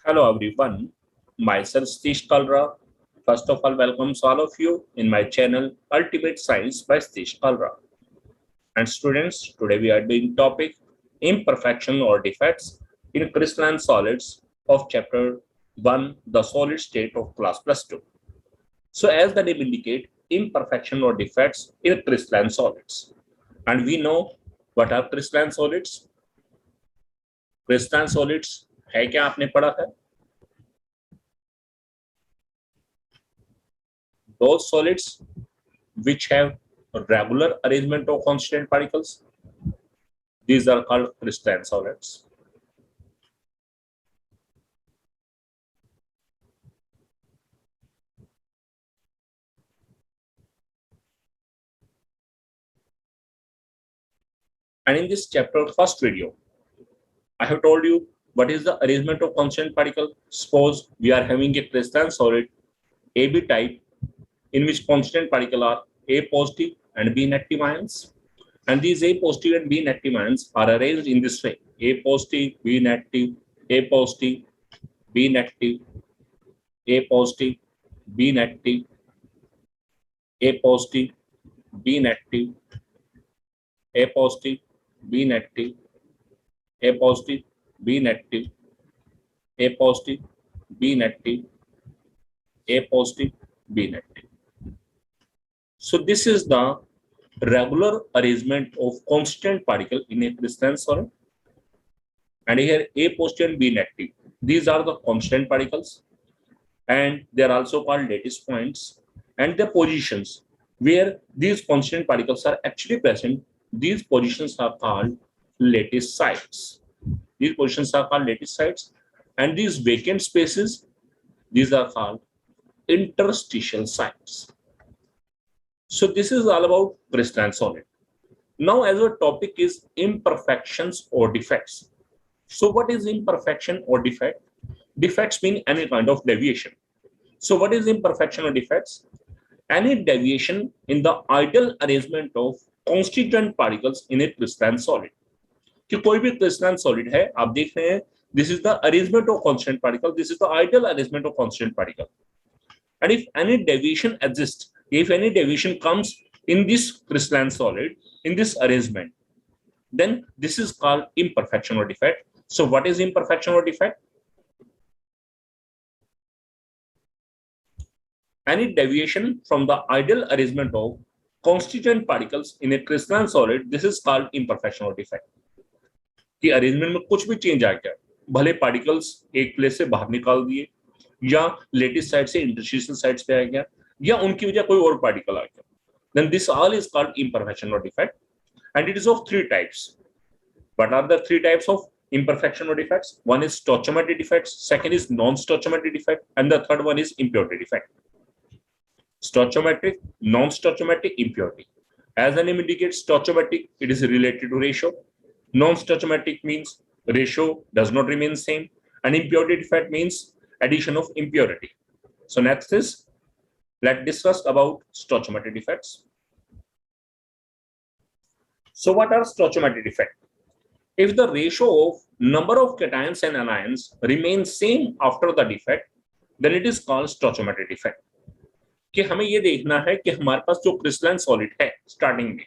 Hello everyone, myself Satish Kalra. First of all, welcomes all of you in my channel Ultimate Science by Satish Kalra. And students, today we are doing topic imperfection or defects in crystalline solids of chapter 1, the solid state of class plus 2. So as the name indicate, imperfection or defects in crystalline solids. And we know what are crystalline solids. Crystalline solids है क्या आपने पढ़ा है? Those solids which have a regular arrangement of constituent particles, these are called crystalline solids. And in this chapter, first video, I have told you what is the arrangement of constituent particle. Suppose we are having a crystalline solid AB type in which constituent particle are A positive and B negative ions. And these A positive and B negative ions are arranged in this way: A positive, B negative, A positive, B negative, A positive, B negative, A positive, B negative, A positive, B negative, A positive, B negative, A positive, B negative, A positive, B negative. So this is the regular arrangement of constant particle in a crystalline solid. And here A positive and B negative, these are the constant particles, and they are also called lattice points, and the positions where these constant particles are actually present, these positions are called lattice sites. These positions are called lattice sites, and these vacant spaces, these are called interstitial sites. So this is all about crystalline solid. Now, as our topic is imperfections or defects. So what is imperfection or defect? Defects mean any kind of deviation. So what is imperfection or defects? Any deviation in the ideal arrangement of constituent particles in a crystalline solid. कि कोई भी crystalline solid है, आप देख रहे हैं, this is the arrangement of constant particle, this is the ideal arrangement of constant particle. And if any deviation exists, if any deviation comes in this crystalline solid, in this arrangement, then this is called imperfection or defect. So what is imperfection or defect? Any deviation from the ideal arrangement of constituent particles in a crystalline solid, this is called imperfection or defect. कि arrangement में कुछ भी change आ गया, भले particles एक place से बाहर निकाल दिए, या लेटिस साइड से इंटरस्टिशियल साइड्स पे आ गया, या उनकी वजह कोई और पार्टिकल आ गया, then this all is called imperfection or defect, and it is of three types. What are the three types of imperfection or defects? One is stoichiometric defects, second is non-stoichiometric defect, and the third one is impurity defect. Stoichiometric, non-stoichiometric, impurity. As the name indicates, stoichiometric, it is related to ratio. Non-stoichiometric means ratio does not remain same, and impurity defect means addition of impurity. So next is, let's discuss about stoichiometric defects. So what are stoichiometric defects? If the ratio of number of cations and anions remains same after the defect, then it is called stoichiometric defect. कि हमें ये देखना है कि हमारे पास जो crystalline solid है starting में,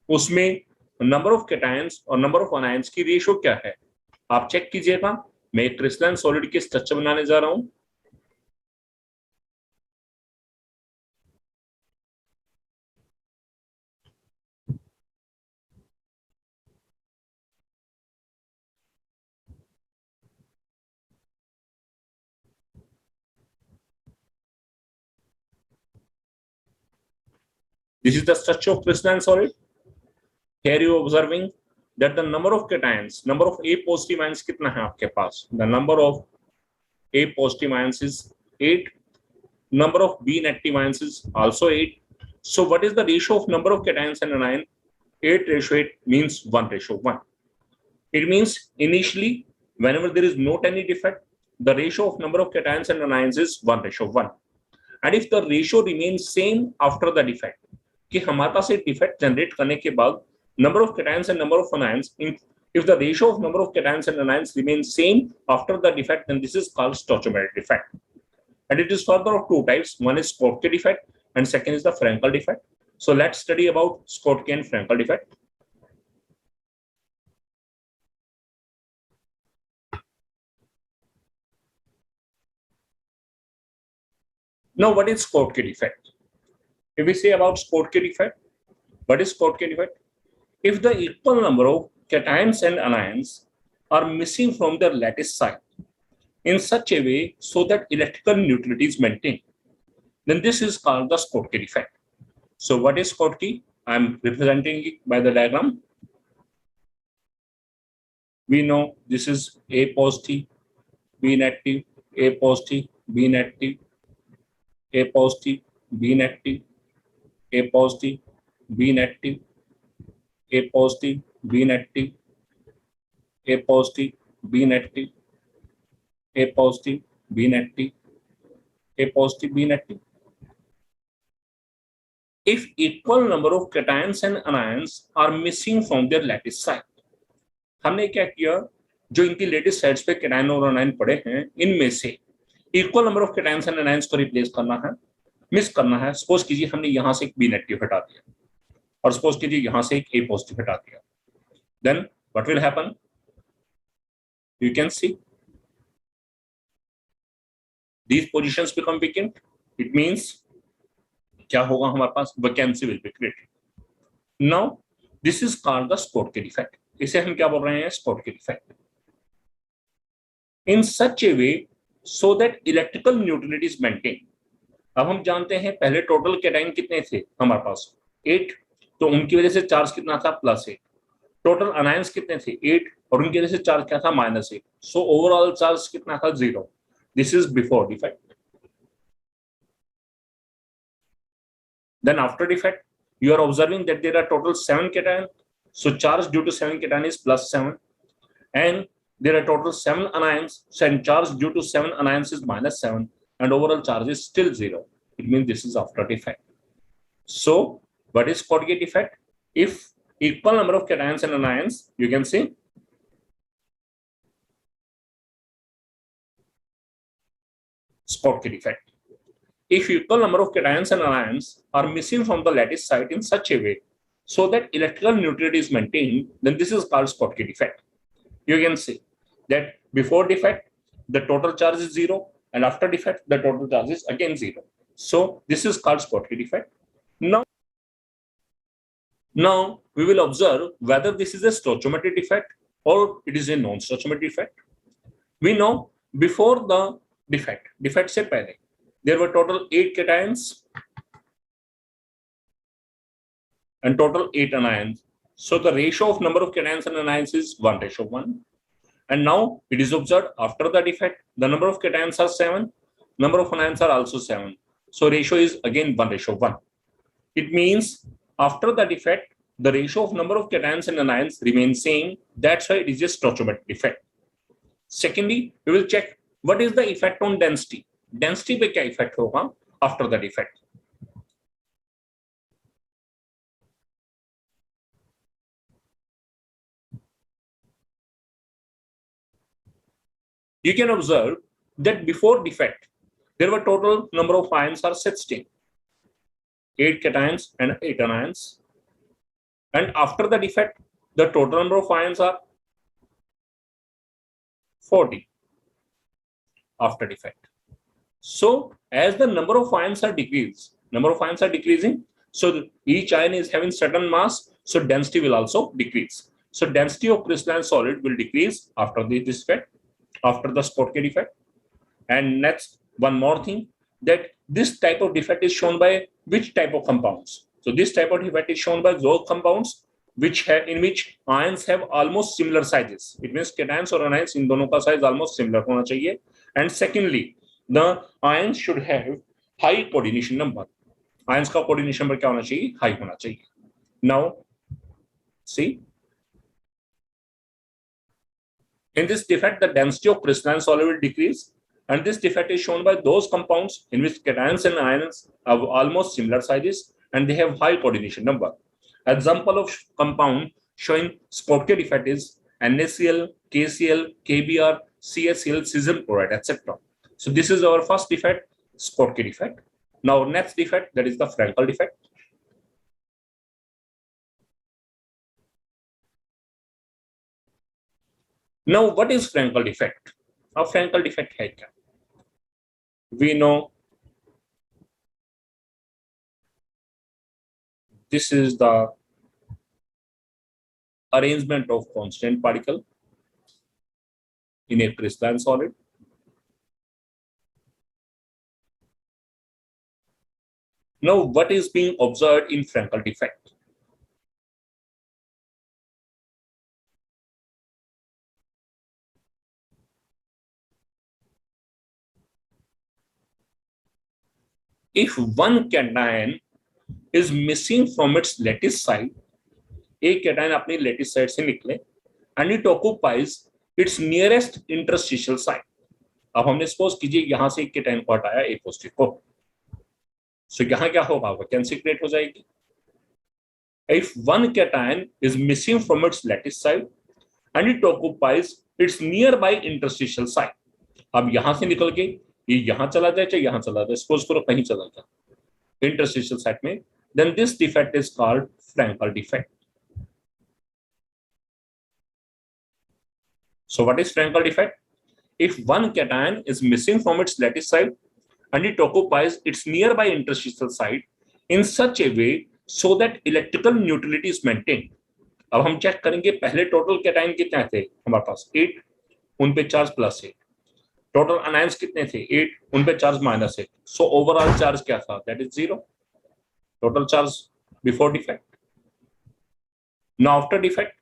उसमें नंबर ऑफ कैटायंस और नंबर ऑफ अनायंस की रेशियो क्या है, आप चेक कीजिएगा. मैं एक क्रिस्टलाइन सॉलिड की स्ट्रक्चर बनाने जा रहा हूं. This is the structure of crystalline solid. Here you are observing that the number of cations, number of A positive ions कितना है आपके पास? The number of A positive ions is 8. Number of B negative ions is also 8. So what is the ratio of number of cations and anion? 8:8 means 1:1. It means initially, whenever there is not any defect, the ratio of number of cations and anions is 1:1. And if the ratio remains same after the defect, कि हमारे पास एक defect generate करने के बाद number of cations and number of anions If the ratio of number of cations and anions remains same after the defect, then this is called stoichiometric defect. And it is further of two types. One is Schottky defect and second is the Frankel defect. So let's study about Schottky and Frankel defect. Now, what is Schottky defect? If we say about Schottky defect, what is Schottky defect? If the equal number of cations and anions are missing from their lattice site in such a way so that electrical neutrality is maintained, then this is called the Schottky defect. So what is Schottky? I am representing it by the diagram. We know this is A positive, B negative, A positive, B negative, A positive, B negative, A positive, B negative, A positive, B negative, A positive, B negative, A positive, B negative, A positive, B negative. If equal number of cations and anions are missing from their lattice site, हमने क्या किया, जो इनकी latest sides पे cation और अनायन पड़े हैं, इनमें से equal number of cations and anions को रिप्लेस करना है, मिस करना है. सपोज कीजिए हमने यहां से एक बी नेगेटिव हटा दिया और सपोज कीजिए यहां से एक ए पॉजिटिव हटा दिया. Then what will happen? You can see these positions become vacant. It means क्या होगा, हमारे पास vacancy will be created. Now this is called the Schottky defect. इसे हम क्या बोल रहे हैं? Schottky defect. In such a way so that electrical neutrality is maintain. अब हम जानते हैं पहले टोटल कैटायन कितने थे हमारे पास? 8. तो उनकी वजह से चार्ज कितना था? +8. टोटल अनायंस कितने थे? 8. और उनकी वजह से चार्ज क्या था? -8. सो ओवरऑल चार्ज कितना था? 0. This is before defect. Then after defect, you are observing that there are total 7 cations. So charge due to 7 cation is +7, and there are total 7 anions. So charge due to 7 anions is -7, and overall charge is still 0. It means this is after defect. So what is Schottky defect? If equal number of cations and anions, you can see Schottky defect. If equal number of cations and anions are missing from the lattice site in such a way so that electrical neutrality is maintained, then this is called Schottky defect. You can see that before defect, the total charge is 0, and after defect, the total charge is again 0. So this is called Schottky defect. Now we will observe whether this is a stoichiometric defect or it is a non-stoichiometric defect. We know before the defect se pehle, there were total 8 cations and total 8 anions. So the ratio of number of cations and anions is 1:1. And now it is observed after the defect, the number of cations are 7, number of anions are also 7. So ratio is again 1:1. It means after the defect, the ratio of number of cations and anions remains same. That's why it is a stoichiometric defect. Secondly, we will check what is the effect on density. Density पे क्या effect होगा after the defect. You can observe that before defect, there were total number of ions are 16, 8 cations and 8 anions. And after the defect, the total number of ions are 40 after defect. So as the number of ions are decreasing, so each ion is having certain mass, so density will also decrease. So density of crystalline solid will decrease after this defect, after the Schottky defect. And next, one more thing, that this type of defect is shown by which type of compounds? So this type of defect is shown by those compounds in which ions have almost similar sizes. It means cations or anions in दोनों का size almost similar होना चाहिए. And secondly, the ions should have high coordination number. Ions का coordination number क्या होना चाहिए? High होना चाहिए. Now, see, in this defect, the density of crystalline solid will decrease, and this defect is shown by those compounds in which cations and ions have almost similar sizes and they have high coordination number. Example of compound showing Schottky defect is NaCl, KCl, KBr, CaCl, scissor chloride, etc. So this is our first defect, Schottky defect. Now next defect, that is the Frankel defect. Now what is Frankel defect? अब Frankel defect है क्या? We know this is the arrangement of constant particle in a crystalline solid. Now, what is being observed in Frankel defect? If one cation is missing from its lattice side, एक cation अपनी lattice side से निकले, and it occupies its nearest interstitial site. अब हमने suppose कीजिए यहां से एक cation को हटाया A पॉजिटिव को, सो यहाँ क्या होगा? वैकेंसी क्रिएट हो जाएगी. If one cation is missing from its lattice side and it occupies its nearby interstitial site, अब यहां से निकल के ये यहां चला जाए चाहे यहां चला जाए, सपोज करो कहीं चला जाए interstitial site में, then this defect is called Frankel defect. So what is Frankel defect? If one cation is missing from its lattice site and it occupies its nearby interstitial site in such a way so that electrical neutrality is maintained. अब हम check करेंगे पहले total cation कितने थे हमारे पास 8, उन पे charge +8. Total anions कितने थे 8, उन पे चार्ज -8. सो ओवरऑल चार्ज क्या था? That is 0. Total charge before defect. Now after defect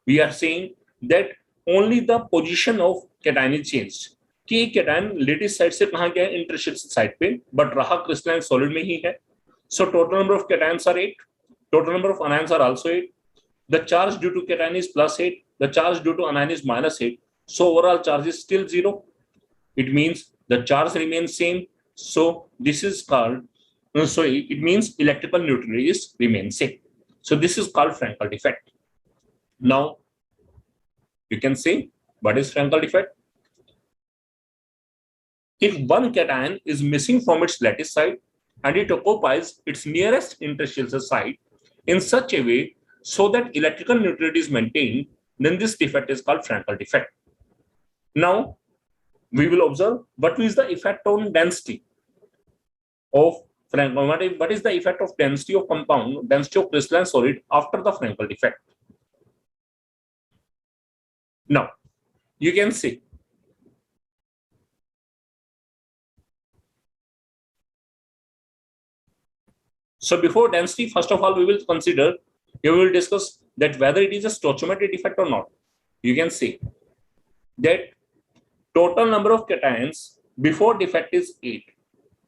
we are saying that only the position of cation is changed. कि कैटायन लेटिस साइड से कहां गया? इंटरस्टिशियल साइड पे, बट रहा क्रिस्टलाइन सॉलिड में ही है. So total number of cations are 8. Total number of anions are also 8. The charge due to cation is +8. The charge due to anion is -8. So overall charge is still 0. It means the charge remains same. So this is called. So it means electrical neutrality is remains same. So this is called Frankel defect. Now you can say what is Frankel defect? If one cation is missing from its lattice side and it occupies its nearest interstitial site in such a way so that electrical neutrality is maintained, then this defect is called Frankel defect. Now, we will observe what is the effect on density of Frankel. What is the effect of density of compound, density of crystalline solid after the Frankel defect? Now, you can see so before density, first of all, we will consider. We will discuss that whether it is a stoichiometric defect or not. You can see that total number of cations before defect is 8.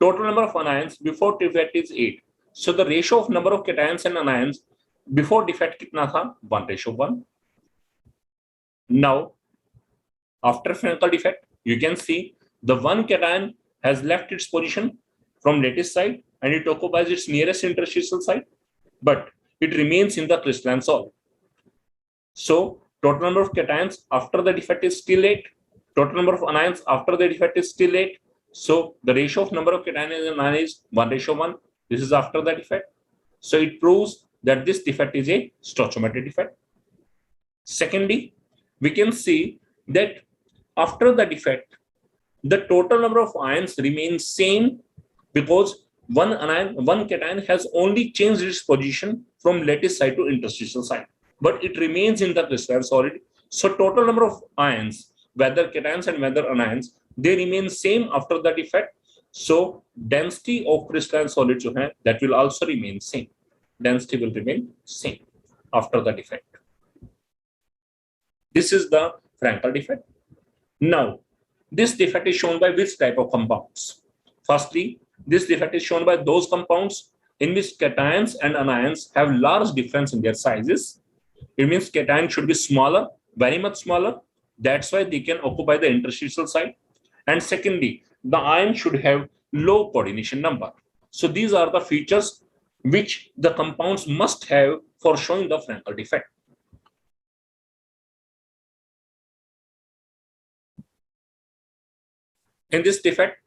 Total number of anions before defect is 8. So the ratio of number of cations and anions before defect kitna tha? 1:1. Now, after Frankel defect, you can see the one cation has left its position from lattice side and it occupies its nearest interstitial site, but it remains in the crystalline solid. So total number of cations after the defect is still 8. Total number of anions after the defect is still 8. So the ratio of number of cations and anions is 1:1. This is after the defect. So it proves that this defect is a stoichiometric defect. Secondly, we can see that after the defect, the total number of ions remains same because one cation has only changed its position from lattice side to interstitial side, but it remains in the crystalline solid. So total number of ions, whether cations and whether anions, they remain same after the defect. So density of crystalline solid जो है, that will also remain same. Density will remain same after the defect. This is the Frankel defect. Now, this defect is shown by which type of compounds? Firstly, this defect is shown by those compounds in which cations and anions have large difference in their sizes. It means cation should be smaller, very much smaller. That's why they can occupy the interstitial site. And secondly, the ion should have low coordination number. So these are the features which the compounds must have for showing the Frankel defect. In this defect,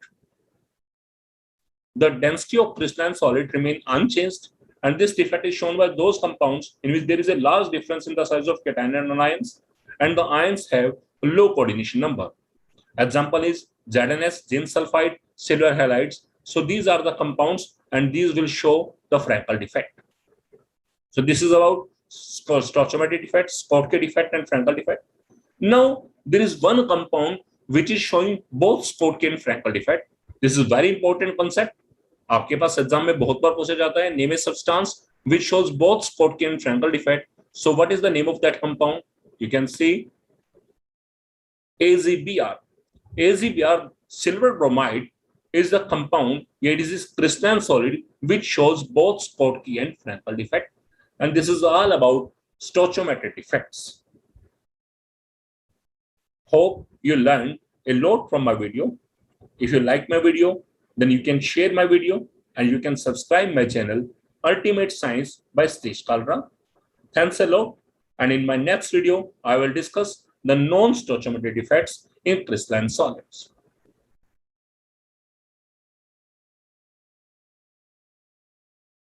the density of crystalline solid remain unchanged, and this defect is shown by those compounds in which there is a large difference in the size of cation and anions, and the ions have low coordination number. Example is ZnS, zinc sulfide, silver halides. So these are the compounds, and these will show the Frankel defect. So this is about stoichiometric defect, Schottky defect, and Frankel defect. Now there is one compound which is showing both Schottky and Frankel defect. This is very important concept. आपके पास exam में बहुत बार पूछा जाता है. Name a substance which shows both Schottky and Frankel defect. So what is the name of that compound? You can see AZBr. AZBr, silver bromide, is the compound. It is a crystalline solid which shows both Schottky and Frankel defect. And this is all about stoichiometric defects. Hope you learned a lot from my video. If you like my video, then you can share my video and you can subscribe my channel, Ultimate Science by Satish Kalra. Thanks a lot. And in my next video, I will discuss the non-stoichiometric defects in crystalline solids.